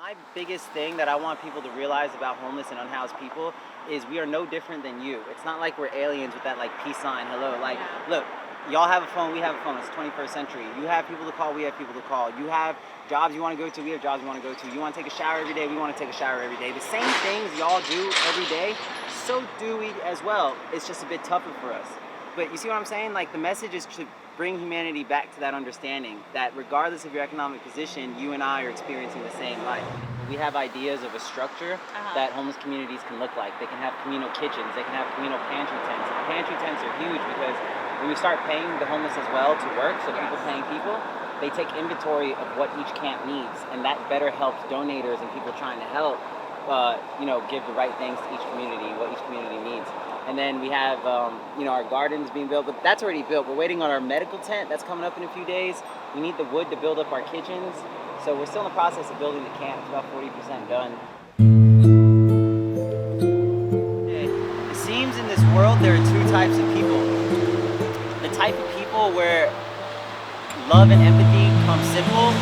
My biggest thing that I want people to realize about homeless and unhoused people is we are no different than you. It's not like we're aliens with that like peace sign, hello. Like, look, y'all have a phone, we have a phone. It's 21st century. You have people to call, we have people to call. You have jobs you want to go to, we have jobs we want to go to. You want to take a shower every day, we want to take a shower every day. The same things y'all do every day, so do we as well. It's just a bit tougher for us. But you see what I'm saying? Like, the message is to bring humanity back to that understanding that regardless of your economic position, you and I are experiencing the same life. We have ideas of a structure that homeless communities can look like. They can have communal kitchens, they can have communal pantry tents. And pantry tents are huge because when we start paying the homeless as well to work, so people paying people, they take inventory of what each camp needs, and that better helps donators and people trying to help, give the right things to each community, what each community needs. And then we have, our gardens being built, but that's already built. We're waiting on our medical tent. That's coming up in a few days. We need the wood to build up our kitchens. So we're still in the process of building the camp. It's about 40% done. It seems in this world there are two types of people. The type of people where love and empathy come simple,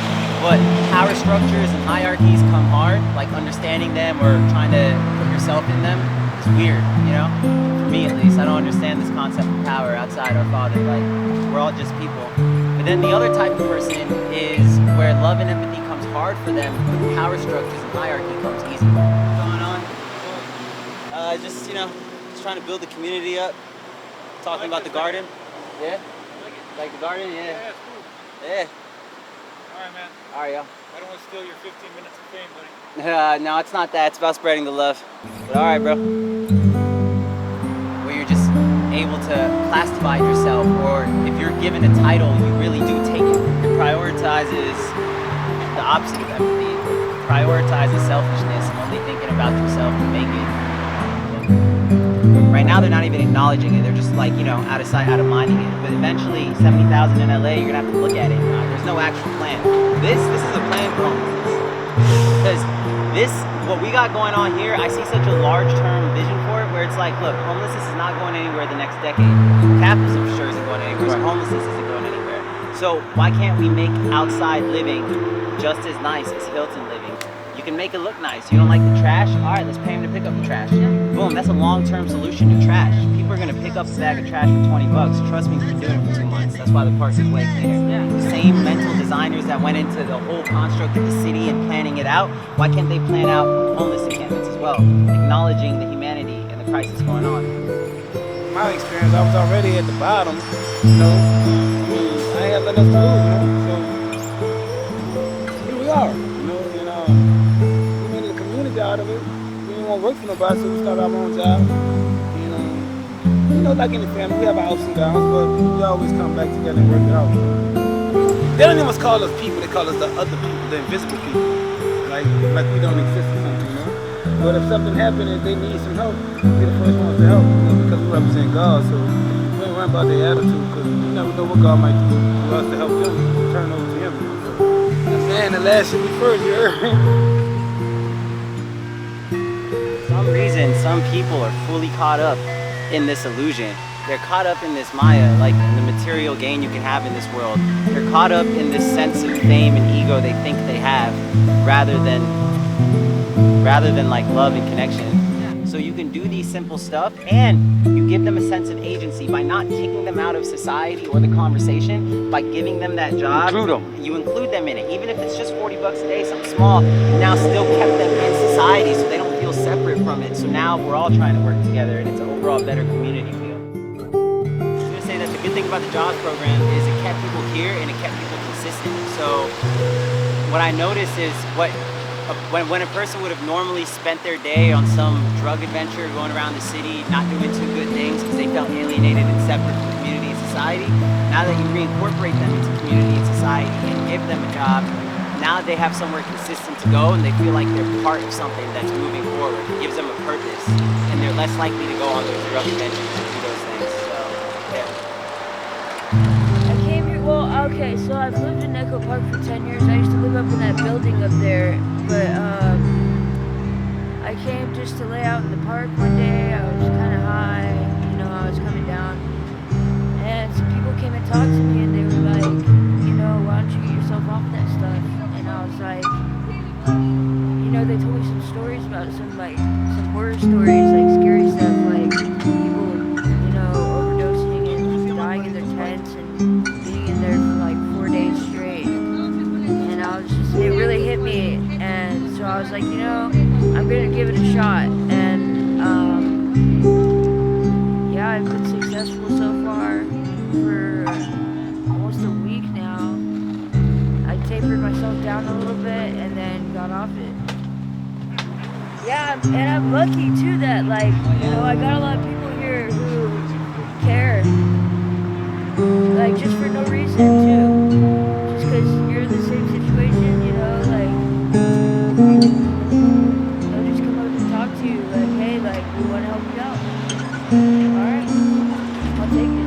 but power structures and hierarchies come hard, like understanding them or trying to put yourself in them. It's weird, For me at least, I don't understand this concept of power outside our Father. Like, we're all just people. But then the other type of person is where love and empathy comes hard for them, but power structures and hierarchy comes easy. What's going on? Just trying to build the community up. Talking about the garden. Yeah? Like the garden? Yeah. Yeah, it's cool. Yeah. All right, man. All right, y'all. I don't want to steal your 15 minutes of fame, buddy. No, it's not that. It's about spreading the love. But all right, bro. Where you're just able to classify yourself, or if you're given a title, you really do take it. It prioritizes the opposite of empathy. It prioritizes selfishness and only thinking about yourself to make it. Right now, they're not even acknowledging it. They're just like, out of sight, out of minding it. But eventually, 70,000 in LA, you're gonna have to look at it. There's no actual plan. This is a plan for homelessness. Because what we got going on here, I see such a large-term vision for it, where it's like, look, homelessness is not going anywhere the next decade. Capitalism sure isn't going anywhere, so homelessness isn't going anywhere. So why can't we make outside living just as nice as Hilton living? You can make it look nice. You don't like the trash? All right, let's pay him to pick up the trash. Boom, that's a long-term solution to trash. People are gonna pick up a bag of trash for 20 bucks. Trust me, we've been doing it for 2 months. That's why the park is way cleaner. The same mental designers that went into the whole construct of the city and planning it out, why can't they plan out homeless encampments as well? Acknowledging the humanity and the crisis going on. My experience, I was already at the bottom, I ain't had nothing else to lose, So here we are, we made a community out of it. We didn't want to work for nobody, so we started our own job. Like any family, we have our ups and downs, but we always come back together and work it out. They don't even call us people, they call us the other people, the invisible people. Like we don't exist or something, But if something happened and they need some help, we're the first ones to help, because we represent God, so we ain't worried about their attitude, because you never know what God might do for us to help them turn over to Him. Man, the last should be first, you heard me? For some reason, some people are fully caught up in this illusion. They're caught up in this Maya, like in the material gain you can have in this world. They're caught up in this sense of fame and ego they think they have, rather than like love and connection. So you can do these simple stuff, and you give them a sense of agency by not kicking them out of society or the conversation, by giving them that job. You include them in it, even if it's just 40 bucks a day, something small. You now still kept them in society, so they don't feel separate from it. So now we're all trying to work together, and it's an overall better community feel. I was gonna say that the good thing about the jobs program is it kept people here and it kept people consistent. So what I noticed is when a person would have normally spent their day on some drug adventure, going around the city, not doing too good things because they felt alienated and separate from community and society, now that you reincorporate them into community and society and give them a job, now they have somewhere consistent to go and they feel like they're part of something that's moving forward. It gives them a purpose, and they're less likely to go on those drug adventures and do those things. So, yeah. I came here, so I've lived in Echo Park for 10 years. I used to live up in that building up there, but I came just to lay out in the park one day. I was kind of high, I was coming down, and some people came and talked to me, and they were like, why don't you get yourself off that stuff? And I was like, know, they told me some stories about some horror stories, like scary stuff, like people, you know, overdosing and dying in their tents and being in there for like 4 days straight. And it really hit me. And so I was like, you know, I'm gonna give it a shot. And yeah, I've been successful so far for almost a week now. I tapered myself down a little bit and then got off it. Yeah, and I'm lucky too that, like, you know, I got a lot of people here who care, like, just for no reason too, just because you're in the same situation, you know, like, they'll just come up and talk to you, like, hey, like, we want to help you out. All right, I'll take it.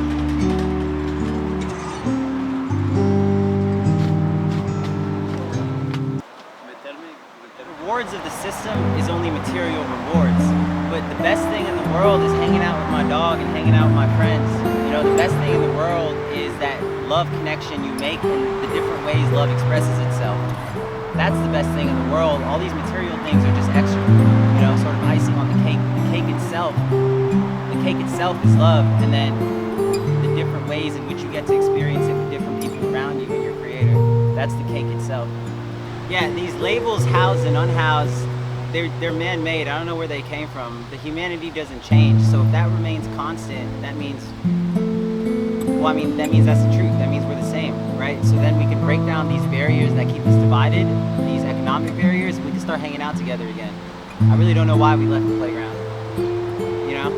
Rewards of the system is only material rewards, but the best thing in the world is hanging out with my dog and hanging out with my friends. You know, the best thing in the world is that love connection you make and the different ways love expresses itself. That's the best thing in the world. All these material things are just extra, you know, sort of icing on the cake. The cake itself is love, and then the different ways in which you get to experience it with different people around you and your creator. That's the cake itself. Yeah, these labels, housed and unhoused, they're man-made. I don't know where they came from. The humanity doesn't change, so if that remains constant, that means, that means that's the truth. That means we're the same, right? So then we can break down these barriers that keep us divided, these economic barriers, and we can start hanging out together again. I really don't know why we left the playground. You know?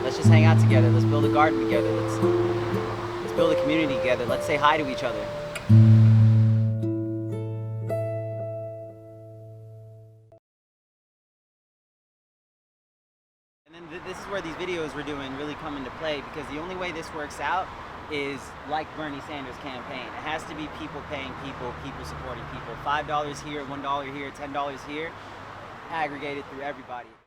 Let's just hang out together. Let's build a garden together. Let's build a community together. Let's say hi to each other. And then this is where these videos we're doing really come into play, because the only way this works out is like Bernie Sanders' campaign. It has to be people paying people, people supporting people. $5 here, $1 here, $10 here, aggregated through everybody.